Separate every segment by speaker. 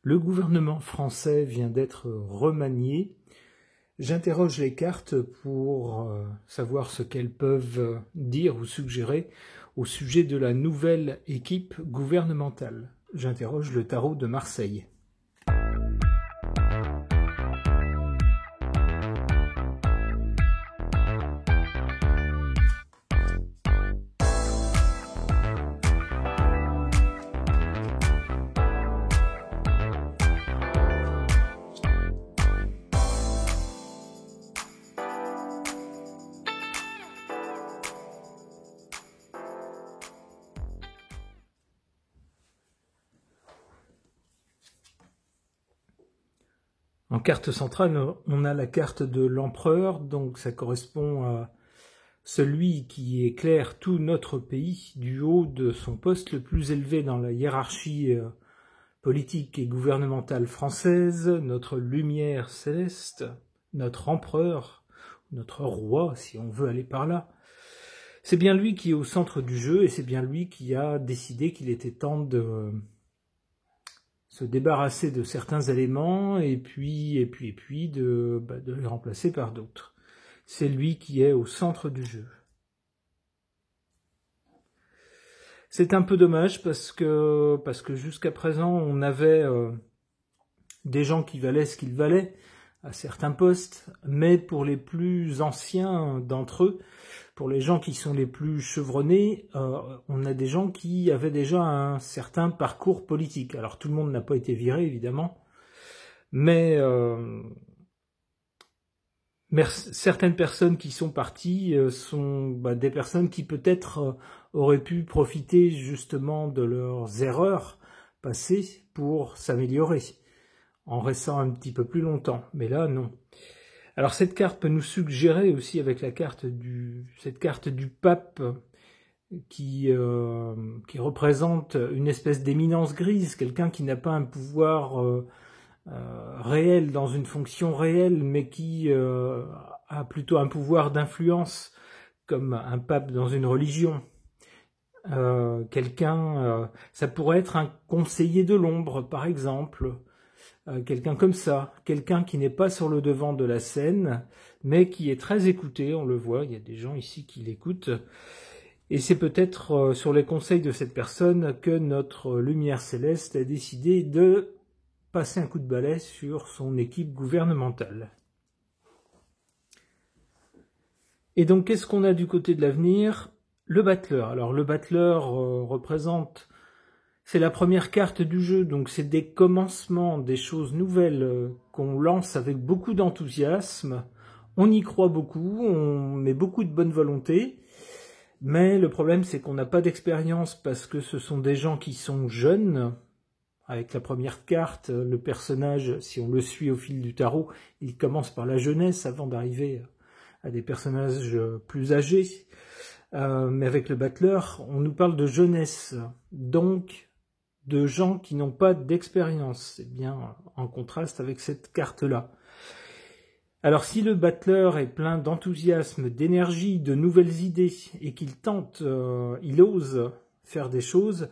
Speaker 1: Le gouvernement français vient d'être remanié. J'interroge les cartes pour savoir ce qu'elles peuvent dire ou suggérer au sujet de la nouvelle équipe gouvernementale. J'interroge le tarot de Marseille. En carte centrale, on a la carte de l'empereur, donc ça correspond à celui qui éclaire tout notre pays du haut de son poste le plus élevé dans la hiérarchie politique et gouvernementale française, notre lumière céleste, notre empereur, notre roi, si on veut aller par là. C'est bien lui qui est au centre du jeu et c'est bien lui qui a décidé qu'il était temps de se débarrasser de certains éléments et puis de les remplacer par d'autres. C'est lui qui est au centre du jeu. C'est un peu dommage parce que jusqu'à présent on avait des gens qui valaient ce qu'ils valaient à certains postes, mais pour les plus anciens d'entre eux, pour les gens qui sont les plus chevronnés, on a des gens qui avaient déjà un certain parcours politique. Alors tout le monde n'a pas été viré, évidemment, mais certaines personnes qui sont parties sont des personnes qui peut-être auraient pu profiter justement de leurs erreurs passées pour s'améliorer, en restant un petit peu plus longtemps. Mais là, non. Alors cette carte peut nous suggérer aussi avec cette carte du pape qui représente une espèce d'éminence grise, quelqu'un qui n'a pas un pouvoir réel dans une fonction réelle, mais qui a plutôt un pouvoir d'influence, comme un pape dans une religion. Ça pourrait être un conseiller de l'ombre, par exemple. Quelqu'un comme ça, quelqu'un qui n'est pas sur le devant de la scène, mais qui est très écouté, on le voit, il y a des gens ici qui l'écoutent, et c'est peut-être sur les conseils de cette personne que notre lumière céleste a décidé de passer un coup de balai sur son équipe gouvernementale. Et donc, qu'est-ce qu'on a du côté de l'avenir? Le battleur. Alors, le battleur représente... C'est la première carte du jeu, donc c'est des commencements, des choses nouvelles qu'on lance avec beaucoup d'enthousiasme. On y croit beaucoup, on met beaucoup de bonne volonté, mais le problème c'est qu'on n'a pas d'expérience parce que ce sont des gens qui sont jeunes. Avec la première carte, le personnage, si on le suit au fil du tarot, il commence par la jeunesse avant d'arriver à des personnages plus âgés. Mais avec le battleur, on nous parle de jeunesse, donc de gens qui n'ont pas d'expérience. C'est bien en contraste avec cette carte-là. Alors si le battleur est plein d'enthousiasme, d'énergie, de nouvelles idées, et qu'il tente, il ose faire des choses,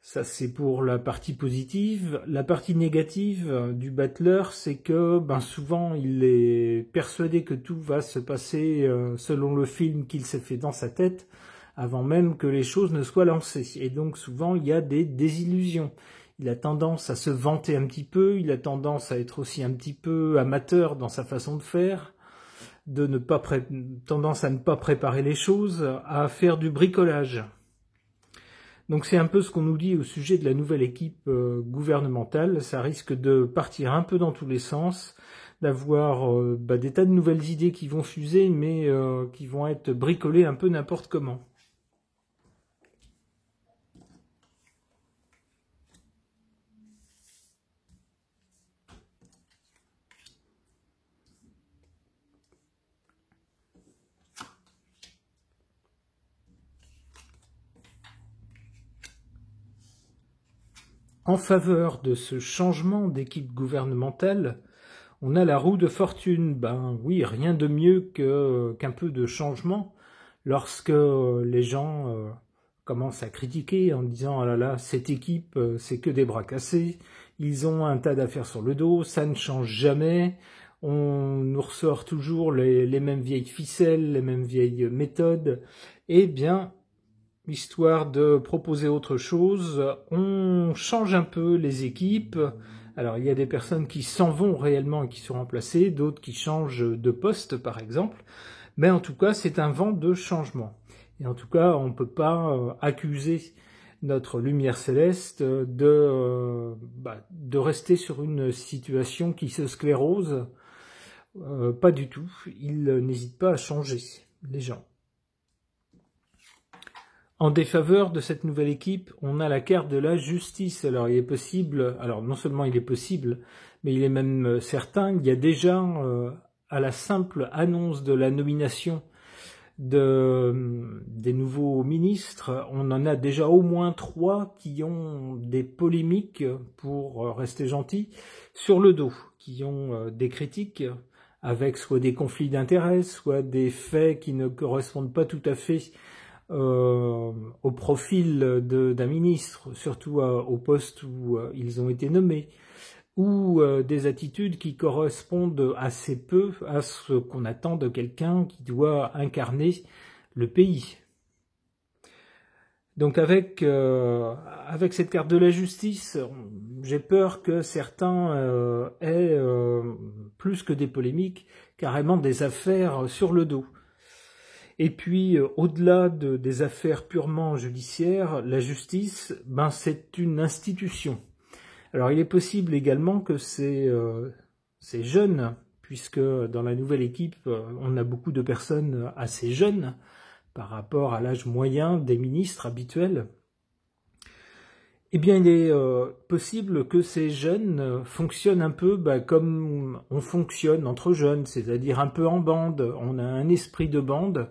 Speaker 1: ça c'est pour la partie positive. La partie négative du battleur, c'est que souvent il est persuadé que tout va se passer selon le film qu'il s'est fait dans sa tête, avant même que les choses ne soient lancées. Et donc souvent il y a des désillusions. Il a tendance à se vanter un petit peu, il a tendance à être aussi un petit peu amateur dans sa façon de faire, tendance à ne pas préparer les choses, à faire du bricolage. Donc c'est un peu ce qu'on nous dit au sujet de la nouvelle équipe gouvernementale. Ça risque de partir un peu dans tous les sens, d'avoir des tas de nouvelles idées qui vont fuser, mais qui vont être bricolées un peu n'importe comment. En faveur de ce changement d'équipe gouvernementale, on a la roue de fortune. Oui, rien de mieux qu'un peu de changement lorsque les gens commence à critiquer en disant « Ah là là, cette équipe, c'est que des bras cassés, ils ont un tas d'affaires sur le dos, ça ne change jamais, on nous ressort toujours les mêmes vieilles ficelles, les mêmes vieilles méthodes. » Eh bien, histoire de proposer autre chose, on change un peu les équipes. Alors, il y a des personnes qui s'en vont réellement et qui sont remplacées, d'autres qui changent de poste, par exemple. Mais en tout cas, c'est un vent de changement. Et en tout cas, on ne peut pas accuser notre lumière céleste de rester sur une situation qui se sclérose. Pas du tout. Ils n'hésitent pas à changer, les gens. En défaveur de cette nouvelle équipe, on a la carte de la justice. Alors il est possible, alors non seulement il est possible, mais il est même certain, il y a déjà à la simple annonce de la nomination des nouveaux ministres, on en a déjà au moins 3 qui ont des polémiques, pour rester gentil, sur le dos, qui ont des critiques avec soit des conflits d'intérêts, soit des faits qui ne correspondent pas tout à fait au profil d'un ministre, surtout au poste où ils ont été nommés, ou des attitudes qui correspondent assez peu à ce qu'on attend de quelqu'un qui doit incarner le pays. Donc avec cette carte de la justice, j'ai peur que certains aient, plus que des polémiques, carrément des affaires sur le dos. Et puis, au-delà des affaires purement judiciaires, la justice, c'est une institution. Alors, il est possible également que ces jeunes, puisque dans la nouvelle équipe, on a beaucoup de personnes assez jeunes par rapport à l'âge moyen des ministres habituels, eh bien, il est possible que ces jeunes fonctionnent un peu comme on fonctionne entre jeunes, c'est-à-dire un peu en bande. On a un esprit de bande,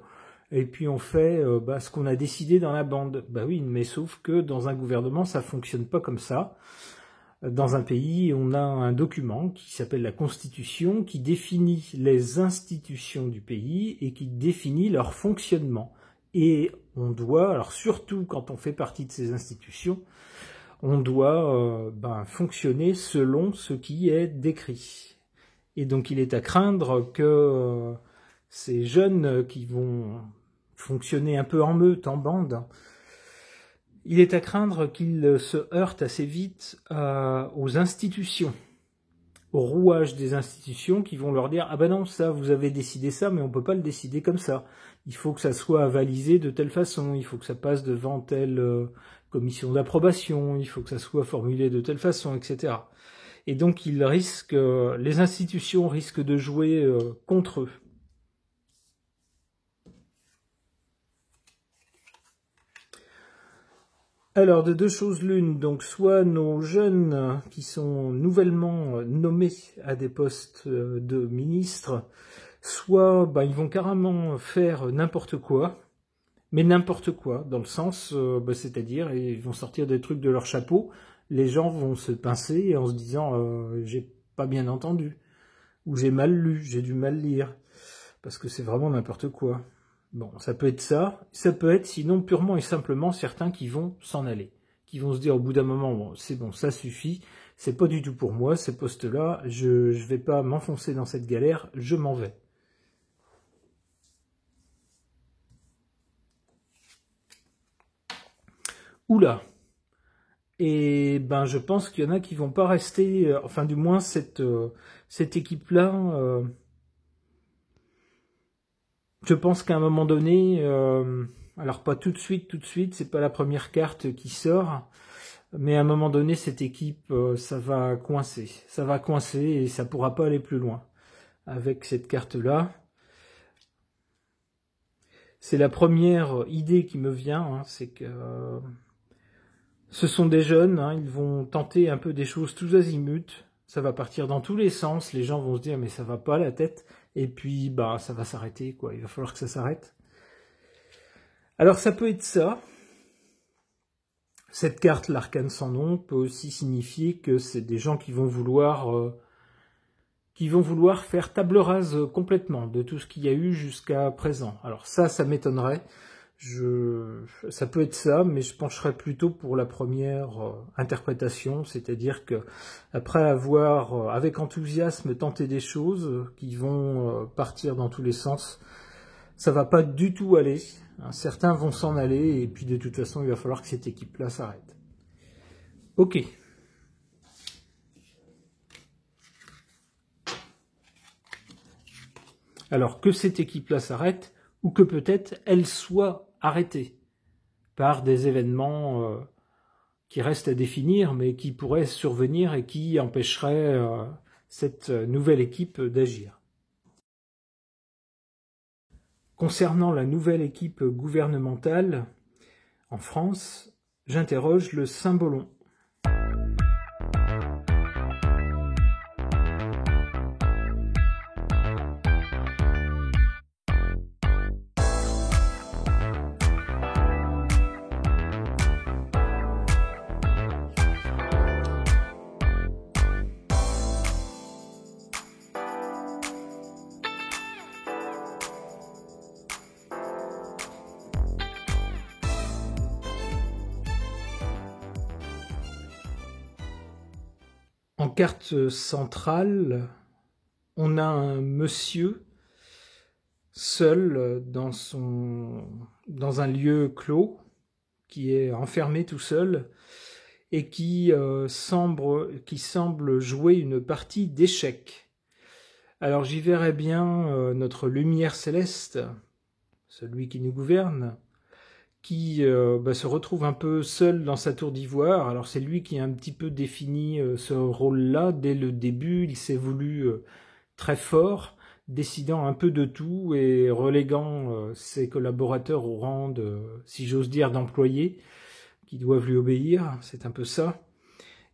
Speaker 1: et puis on fait ce qu'on a décidé dans la bande. Oui, mais sauf que dans un gouvernement, ça fonctionne pas comme ça. Dans un pays, on a un document qui s'appelle la Constitution, qui définit les institutions du pays et qui définit leur fonctionnement. Et on doit, alors surtout quand on fait partie de ces institutions, on doit fonctionner selon ce qui est décrit. Et donc il est à craindre que ces jeunes qui vont fonctionner un peu en meute, en bande, il est à craindre qu'ils se heurtent assez vite aux institutions, au rouage des institutions qui vont leur dire « Ah ben non, ça, vous avez décidé ça, mais on ne peut pas le décider comme ça. Il faut que ça soit avalisé de telle façon, il faut que ça passe devant telle commission d'approbation, il faut que ça soit formulé de telle façon, etc. » Et donc les institutions risquent de jouer contre eux. Alors, de deux choses l'une, donc soit nos jeunes qui sont nouvellement nommés à des postes de ministres, soit ils vont carrément faire n'importe quoi, mais n'importe quoi, dans le sens, c'est-à-dire, ils vont sortir des trucs de leur chapeau, les gens vont se pincer en se disant j'ai pas bien entendu, ou j'ai mal lu, j'ai dû mal lire, parce que c'est vraiment n'importe quoi. Bon, ça peut être ça peut être sinon purement et simplement certains qui vont s'en aller, qui vont se dire au bout d'un moment, bon, c'est bon, ça suffit, c'est pas du tout pour moi, ces postes-là, je vais pas m'enfoncer dans cette galère, je m'en vais. Oula. Et je pense qu'il y en a qui vont pas rester, enfin du moins cette équipe-là, je pense qu'à un moment donné, alors pas tout de suite, c'est pas la première carte qui sort, mais à un moment donné, cette équipe, ça va coincer et ça pourra pas aller plus loin avec cette carte-là. C'est la première idée qui me vient, c'est que ce sont des jeunes, ils vont tenter un peu des choses tous azimuts, ça va partir dans tous les sens, les gens vont se dire mais ça va pas la tête, et puis ça va s'arrêter, quoi. Il va falloir que ça s'arrête. Alors ça peut être ça. Cette carte, l'arcane sans nom, peut aussi signifier que c'est des gens qui vont vouloir faire table rase complètement de tout ce qu'il y a eu jusqu'à présent. Alors ça m'étonnerait. Ça peut être ça, mais je pencherais plutôt pour la première interprétation, c'est-à-dire que après avoir avec enthousiasme tenté des choses qui vont partir dans tous les sens, ça va pas du tout aller. Certains vont s'en aller et puis de toute façon il va falloir que cette équipe-là s'arrête. Ok. Alors que cette équipe-là s'arrête ou que peut-être elle soit arrêtée par des événements qui restent à définir, mais qui pourraient survenir et qui empêcheraient cette nouvelle équipe d'agir. Concernant la nouvelle équipe gouvernementale en France, j'interroge le Saint-Bolon. En carte centrale, on a un monsieur seul dans un lieu clos, qui est enfermé tout seul et qui semble jouer une partie d'échecs. Alors j'y verrais bien notre lumière céleste, celui qui nous gouverne, qui se retrouve un peu seul dans sa tour d'ivoire. Alors c'est lui qui a un petit peu défini ce rôle-là dès le début. Il s'est voulu très fort, décidant un peu de tout et reléguant ses collaborateurs au rang de, si j'ose dire, d'employés qui doivent lui obéir. C'est un peu ça.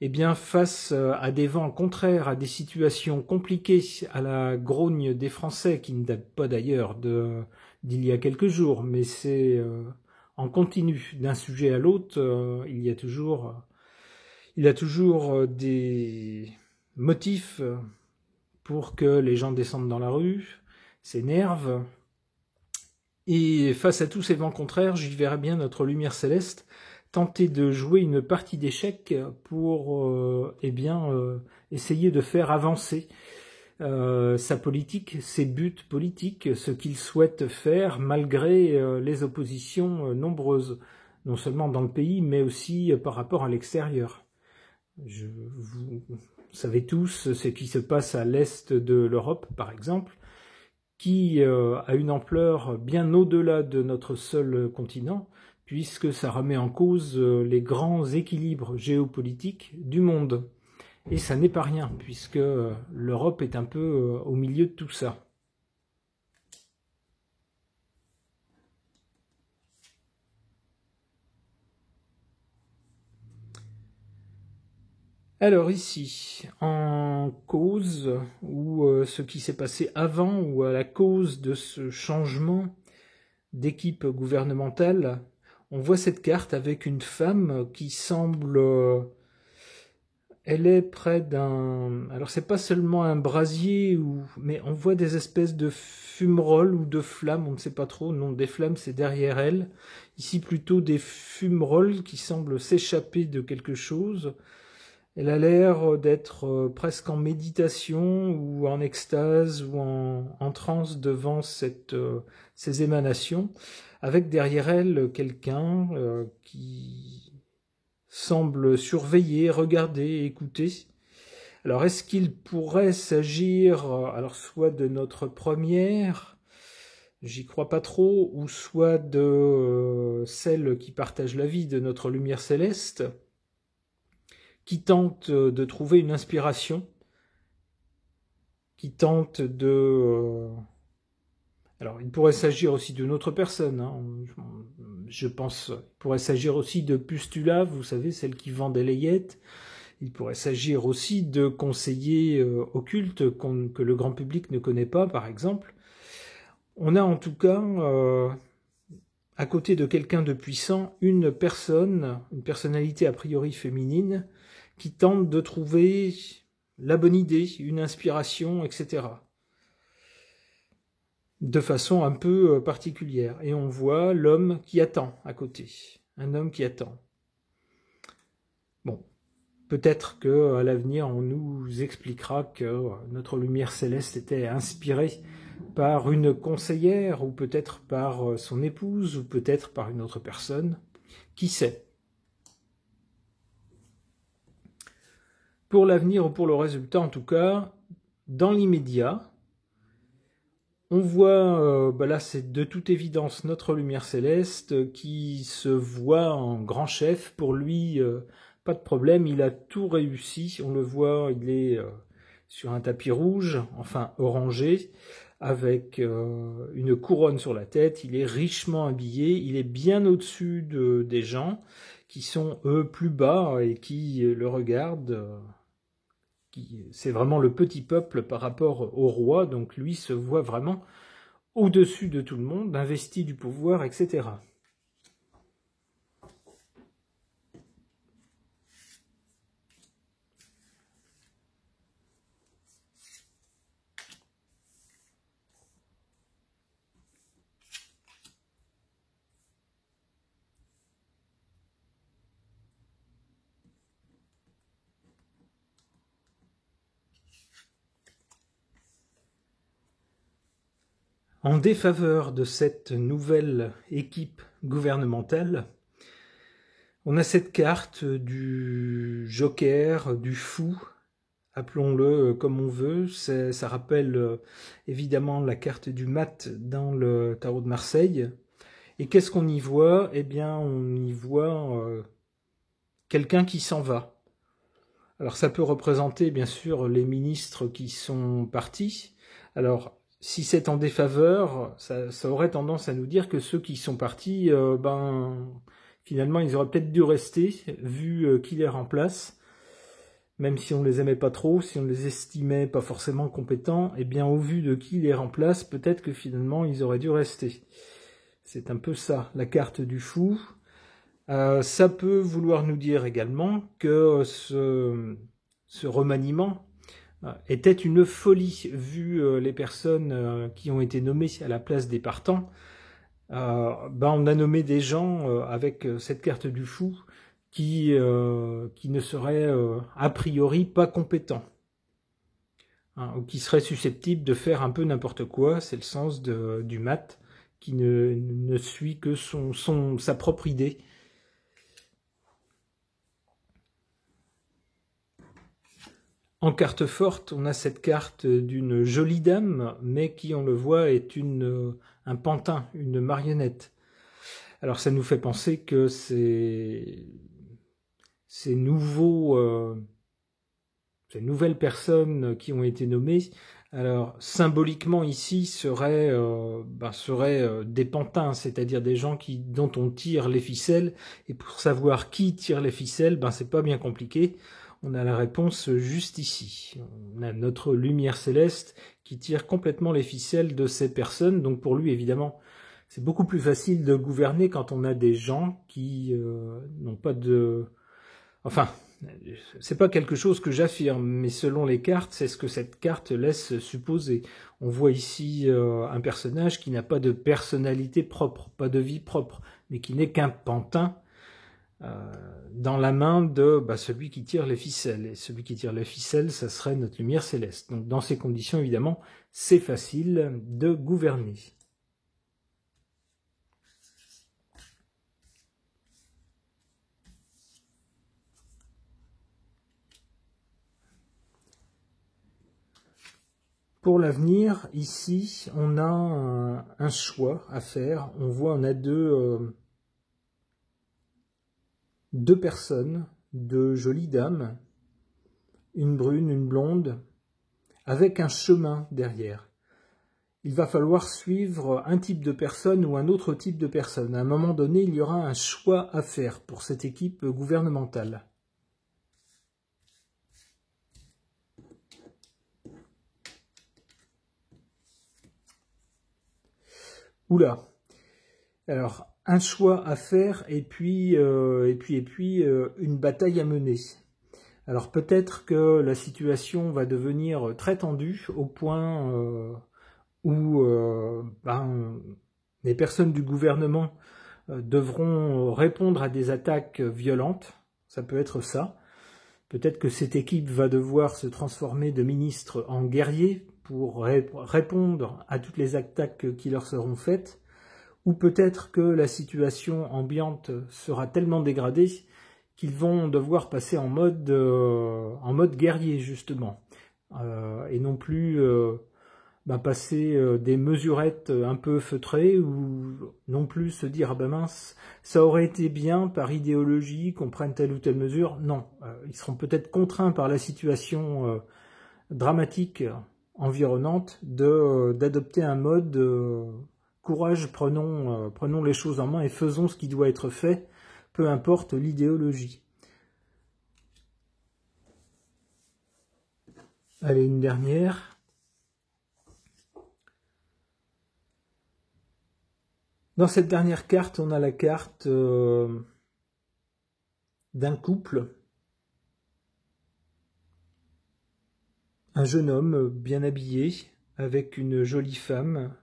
Speaker 1: Eh bien, face à des vents contraires, à des situations compliquées, à la grogne des Français, qui ne date pas d'ailleurs d'il y a quelques jours, mais c'est en continu d'un sujet à l'autre, il y a toujours des motifs pour que les gens descendent dans la rue, s'énervent. Et face à tous ces vents contraires, j'y verrais bien notre lumière céleste tenter de jouer une partie d'échecs pour essayer de faire avancer sa politique, ses buts politiques, ce qu'il souhaite faire malgré les oppositions nombreuses, non seulement dans le pays, mais aussi par rapport à l'extérieur. Vous savez tous ce qui se passe à l'est de l'Europe, par exemple, qui a une ampleur bien au-delà de notre seul continent, puisque ça remet en cause les grands équilibres géopolitiques du monde. Et ça n'est pas rien, puisque l'Europe est un peu au milieu de tout ça. Alors ici, en cause, ou ce qui s'est passé avant, ou à la cause de ce changement d'équipe gouvernementale, on voit cette carte avec une femme qui semble... elle est près d'un... Alors c'est pas seulement un brasier, mais on voit des espèces de fumerolles ou de flammes, on ne sait pas trop. Non, des flammes c'est derrière elle. Ici plutôt des fumerolles qui semblent s'échapper de quelque chose. Elle a l'air d'être presque en méditation ou en extase ou en transe devant ces émanations, avec derrière elle quelqu'un qui semble surveiller, regarder, écouter. Alors est-ce qu'il pourrait s'agir alors soit de notre première, j'y crois pas trop, ou soit de celle qui partage la vie de notre lumière céleste, qui tente de trouver une inspiration, qui tente de... Alors, il pourrait s'agir aussi d'une autre personne, hein. Je pense. Il pourrait s'agir aussi de Pustula, vous savez, celle qui vend des layettes. Il pourrait s'agir aussi de conseillers occultes que le grand public ne connaît pas, par exemple. On a en tout cas, à côté de quelqu'un de puissant, une personnalité a priori féminine, qui tente de trouver la bonne idée, une inspiration, etc. de façon un peu particulière. Et on voit l'homme qui attend à côté, un homme qui attend. Bon, peut-être qu'à l'avenir, on nous expliquera que notre lumière céleste était inspirée par une conseillère, ou peut-être par son épouse, ou peut-être par une autre personne. Qui sait? Pour l'avenir ou pour le résultat, en tout cas, dans l'immédiat, on voit, là c'est de toute évidence notre lumière céleste qui se voit en grand chef. Pour lui, pas de problème, il a tout réussi. On le voit, il est sur un tapis rouge, enfin orangé, avec une couronne sur la tête. Il est richement habillé, il est bien au-dessus des gens qui sont eux plus bas et qui le regardent. C'est vraiment le petit peuple par rapport au roi, donc lui se voit vraiment au-dessus de tout le monde, investi du pouvoir, etc. En défaveur de cette nouvelle équipe gouvernementale, on a cette carte du joker, du fou, appelons-le comme on veut. Ça rappelle évidemment la carte du mat dans le tarot de Marseille. Et qu'est-ce qu'on y voit? Eh bien, on y voit quelqu'un qui s'en va. Alors ça peut représenter bien sûr les ministres qui sont partis. Alors si c'est en défaveur, ça aurait tendance à nous dire que ceux qui sont partis, finalement ils auraient peut-être dû rester, vu qui les remplace. Même si on les aimait pas trop, si on les estimait pas forcément compétents, eh bien au vu de qui les remplace, peut-être que finalement ils auraient dû rester. C'est un peu ça, la carte du fou. Ça peut vouloir nous dire également que ce remaniement était une folie, vu les personnes qui ont été nommées à la place des partants. On a nommé des gens avec cette carte du fou qui ne seraient a priori pas compétents, hein, ou qui seraient susceptibles de faire un peu n'importe quoi. C'est le sens du mat, qui ne suit que sa propre idée. En carte forte, on a cette carte d'une jolie dame, mais qui, on le voit, est un pantin, une marionnette. Alors ça nous fait penser que ces nouvelles personnes qui ont été nommées, alors symboliquement ici, seraient des pantins, c'est-à-dire des gens dont on tire les ficelles. Et pour savoir qui tire les ficelles, c'est pas bien compliqué. On a la réponse juste ici. On a notre lumière céleste qui tire complètement les ficelles de ces personnes. Donc pour lui, évidemment, c'est beaucoup plus facile de gouverner quand on a des gens qui n'ont pas de... Enfin, c'est pas quelque chose que j'affirme, mais selon les cartes, c'est ce que cette carte laisse supposer. On voit ici un personnage qui n'a pas de personnalité propre, pas de vie propre, mais qui n'est qu'un pantin dans la main de celui qui tire les ficelles. Et celui qui tire les ficelles, ça serait notre lumière céleste. Donc dans ces conditions, évidemment, c'est facile de gouverner. Pour l'avenir, ici, on a un choix à faire. On voit, on a deux personnes, deux jolies dames, une brune, une blonde, avec un chemin derrière. Il va falloir suivre un type de personne ou un autre type de personne. À un moment donné, il y aura un choix à faire pour cette équipe gouvernementale. Oula. Alors, un choix à faire et puis une bataille à mener. Alors peut-être que la situation va devenir très tendue au point où les personnes du gouvernement devront répondre à des attaques violentes. Ça peut être ça. Peut-être que cette équipe va devoir se transformer de ministres en guerriers pour répondre à toutes les attaques qui leur seront faites. Ou peut-être que la situation ambiante sera tellement dégradée qu'ils vont devoir passer en mode guerrier, justement. Et non plus passer des mesurettes un peu feutrées, ou non plus se dire « Ah ben mince, ça aurait été bien par idéologie qu'on prenne telle ou telle mesure ». Non, ils seront peut-être contraints par la situation dramatique environnante d'adopter un mode courage, prenons les choses en main et faisons ce qui doit être fait, peu importe l'idéologie. Allez, une dernière. Dans cette dernière carte, on a la carte d'un couple. Un jeune homme bien habillé, avec une jolie femme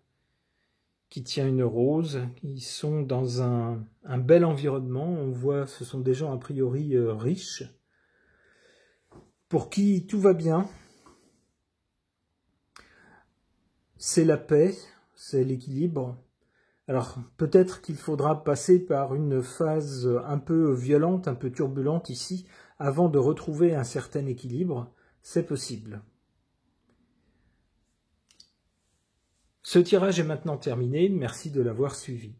Speaker 1: qui tient une rose. Ils sont dans un bel environnement. On voit, ce sont des gens a priori riches, pour qui tout va bien. C'est la paix, c'est l'équilibre. Alors peut-être qu'il faudra passer par une phase un peu violente, un peu turbulente ici, avant de retrouver un certain équilibre. C'est possible. Ce tirage est maintenant terminé, merci de l'avoir suivi.